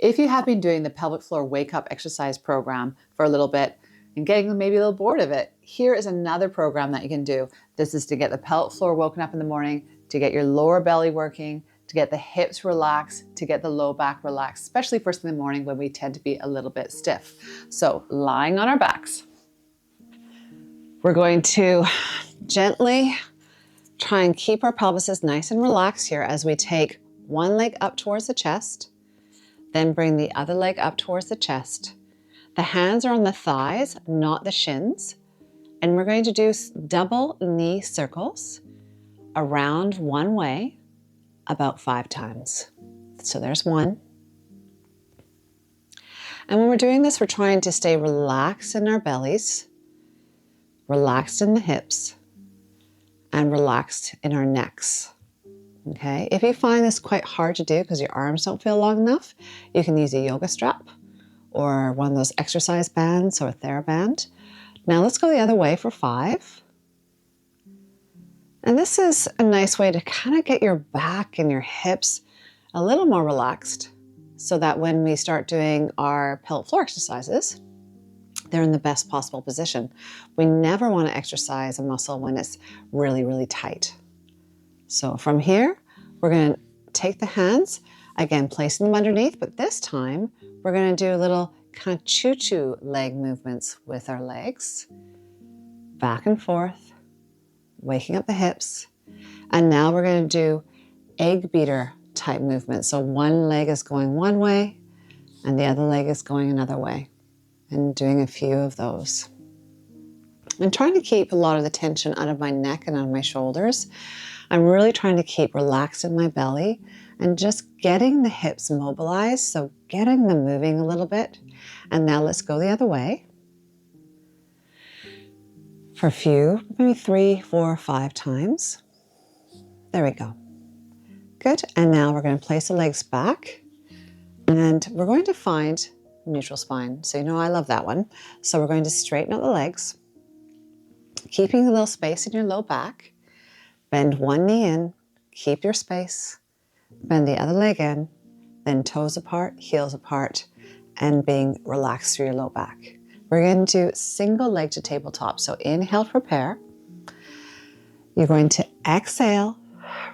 If you have been doing the pelvic floor wake up exercise program for a little bit and getting maybe a little bored of it, here is another program that you can do. This is to get the pelvic floor woken up in the morning, to get your lower belly working, to get the hips relaxed, to get the low back relaxed, especially first in the morning when we tend to be a little bit stiff. So lying on our backs, we're going to gently try and keep our pelvises nice and relaxed here as we take one leg up towards the chest, then bring the other leg up towards the chest. The hands are on the thighs, not the shins. And we're going to do double knee circles around one way about 5 times. So there's one. And when we're doing this, we're trying to stay relaxed in our bellies, relaxed in the hips, and relaxed in our necks. Okay, if you find this quite hard to do because your arms don't feel long enough, you can use a yoga strap or one of those exercise bands or a TheraBand. Now let's go the other way for 5. And this is a nice way to kind of get your back and your hips a little more relaxed so that when we start doing our pelvic floor exercises, they're in the best possible position. We never want to exercise a muscle when it's really, really tight. So from here, we're going to take the hands, again, placing them underneath, but this time we're going to do a little kind of choo-choo leg movements with our legs, back and forth, waking up the hips. And now we're going to do Eggbeater type movements. So one leg is going one way and the other leg is going another way, and doing a few of those. I'm trying to keep a lot of the tension out of my neck and out of my shoulders. I'm really trying to keep relaxed in my belly and just getting the hips mobilized, so getting them moving a little bit. And now let's go the other way for a few, maybe 3, 4, 5 times. There we go. Good. And now we're going to place the legs back and we're going to find neutral spine. So you know I love that one. So we're going to straighten out the legs, keeping a little space in your low back. Bend one knee in, keep your space, bend the other leg in, then toes apart, heels apart, and being relaxed through your low back. We're going to do single leg to tabletop. So inhale, prepare. You're going to exhale,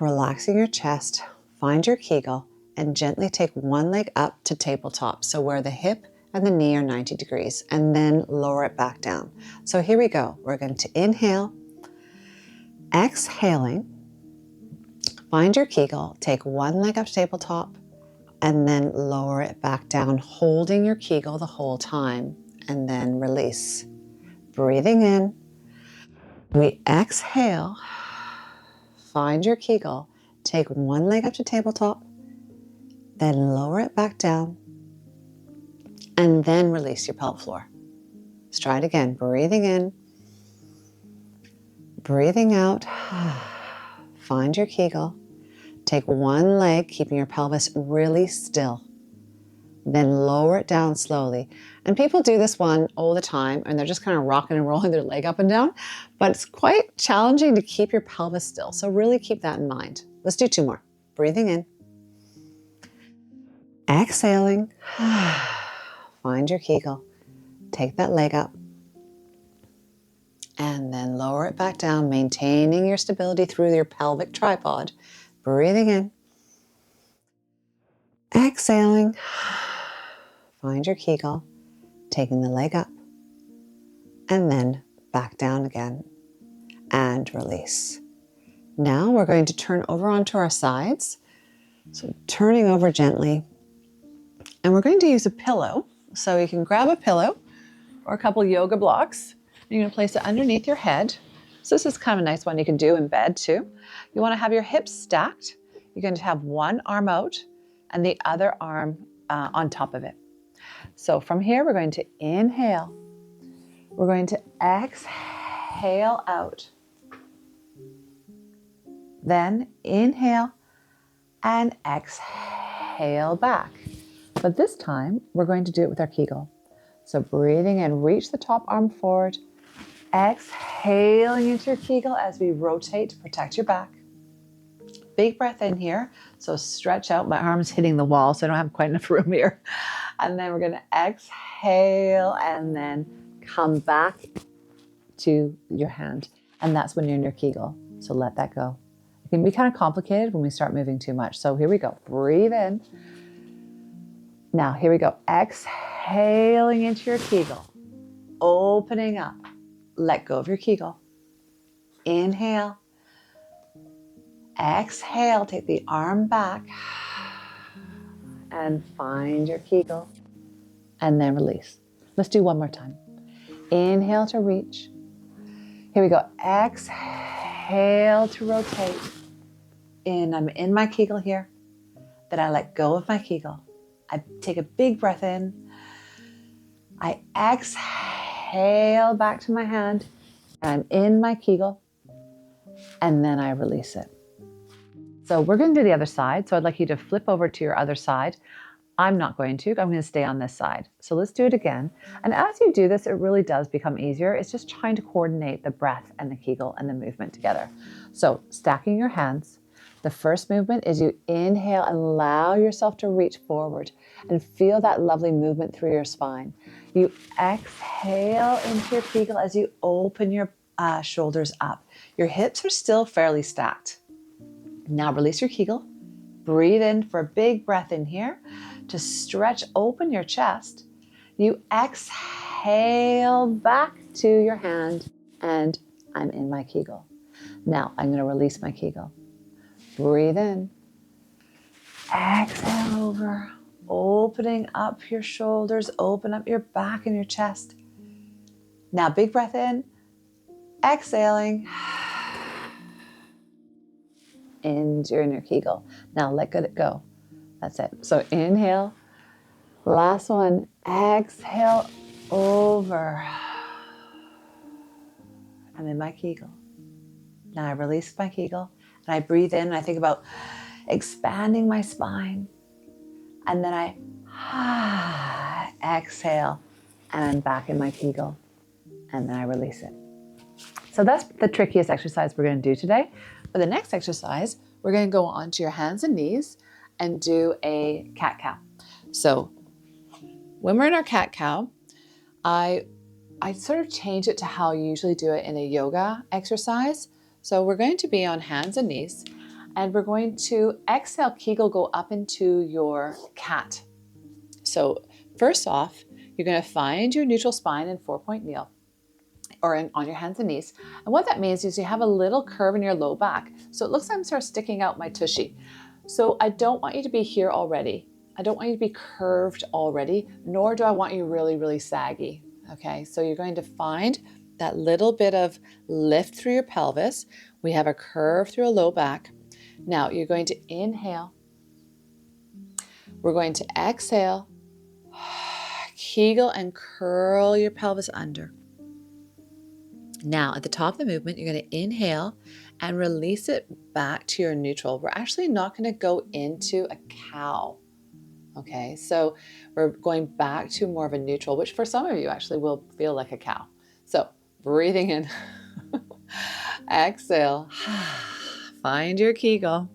relaxing your chest, find your Kegel, and gently take one leg up to tabletop. So where the hip and the knee are 90 degrees, and then lower it back down. So here we go. We're going to inhale, exhaling, find your Kegel, take one leg up to tabletop, and then lower it back down, holding your Kegel the whole time, and then release. Breathing in, we exhale, find your Kegel, take one leg up to tabletop, then lower it back down, and then release your pelvic floor. Let's try it again. Breathing in, breathing out, find your Kegel, take one leg, keeping your pelvis really still, then lower it down slowly. And people do this one all the time, and they're just kind of rocking and rolling their leg up and down, but it's quite challenging to keep your pelvis still. So really keep that in mind. Let's do 2 more. Breathing in, exhaling, find your Kegel, take that leg up, and then lower it back down, maintaining your stability through your pelvic tripod. Breathing in, exhaling, find your Kegel, taking the leg up, and then back down again, and release. Now we're going to turn over onto our sides. So turning over gently, and we're going to use a pillow. So you can grab a pillow or a couple yoga blocks. You're going to place it underneath your head. So this is kind of a nice one you can do in bed too. You want to have your hips stacked. You're going to have one arm out and the other arm on top of it. So from here, we're going to inhale. We're going to exhale out. Then inhale and exhale back. But this time, we're going to do it with our Kegel. So breathing in, reach the top arm forward. Exhaling into your Kegel as we rotate to protect your back. Big breath in here. So stretch out. My arm's hitting the wall, so I don't have quite enough room here. And then we're going to exhale and then come back to your hand. And that's when you're in your Kegel. So let that go. It can be kind of complicated when we start moving too much. So here we go. Breathe in. Now, here we go. Exhaling into your Kegel. Opening up. Let go of your Kegel. Inhale. Exhale. Take the arm back. And find your Kegel. And then release. Let's do one more time. Inhale to reach. Here we go. Exhale to rotate. I'm in my Kegel here. Then I let go of my Kegel. I take a big breath in. I exhale back to my hand. And I'm in my Kegel. And then I release it. So we're going to do the other side. So I'd like you to flip over to your other side. I'm not going to. I'm going to stay on this side. So let's do it again. And as you do this, it really does become easier. It's just trying to coordinate the breath and the Kegel and the movement together. So stacking your hands. The first movement is you inhale and allow yourself to reach forward and feel that lovely movement through your spine. You exhale into your Kegel as you open your shoulders up. Your hips are still fairly stacked. Now release your Kegel. Breathe in for a big breath in here to stretch open your chest. You exhale back to your hand and I'm in my Kegel. Now I'm going to release my Kegel. Breathe in. Exhale over. Opening up your shoulders. Open up your back and your chest. Now big breath in. Exhaling. And you're in your Kegel. Now let it go. That's it. So inhale. Last one. Exhale over. I'm in my Kegel. Now I release my Kegel and I breathe in and I think about expanding my spine. And then I exhale and I'm back in my Kegel. And then I release it. So that's the trickiest exercise we're going to do today. For the next exercise, we're going to go onto your hands and knees and do a cat-cow. So when we're in our cat-cow, I sort of change it to how you usually do it in a yoga exercise. So we're going to be on hands and knees, and we're going to exhale, Kegel, go up into your cat. So first off, you're going to find your neutral spine in 4-point kneel, or on your hands and knees. And what that means is you have a little curve in your low back. So it looks like I'm sort of sticking out my tushy. So I don't want you to be here already. I don't want you to be curved already, nor do I want you really, really saggy. Okay, so you're going to find that little bit of lift through your pelvis. We have a curve through a low back. Now you're going to inhale. We're going to exhale, Kegel and curl your pelvis under. Now at the top of the movement, you're going to inhale and release it back to your neutral. We're actually not going to go into a cow. Okay, so we're going back to more of a neutral, which for some of you actually will feel like a cow. So breathing in, exhale, find your Kegel,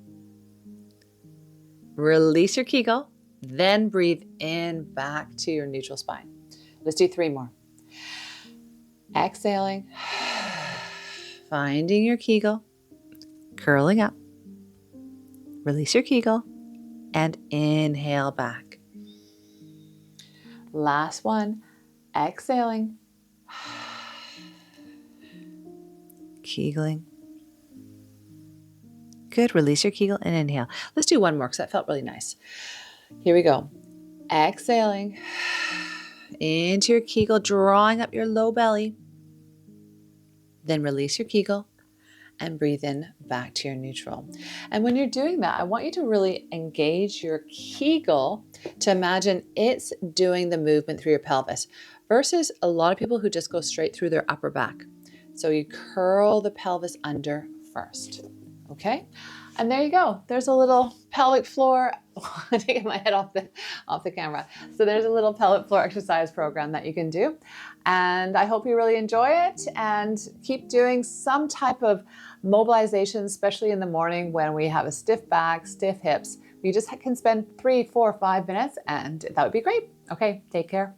release your Kegel, then breathe in back to your neutral spine. Let's do 3 more. Exhaling, finding your Kegel, curling up, release your Kegel, and inhale back. Last one, exhaling, Kegeling. Good, release your Kegel and inhale. Let's do one more because that felt really nice. Here we go. Exhaling into your Kegel, drawing up your low belly. Then release your Kegel and breathe in back to your neutral. And when you're doing that, I want you to really engage your Kegel to imagine it's doing the movement through your pelvis versus a lot of people who just go straight through their upper back. So you curl the pelvis under first. Okay? And there you go. There's a little pelvic floor taking my head off the camera. So there's a little pellet floor exercise program that you can do. And I hope you really enjoy it and keep doing some type of mobilization, especially in the morning when we have a stiff back, stiff hips. You just can spend 3, 4, 5 minutes and that would be great. Okay, take care.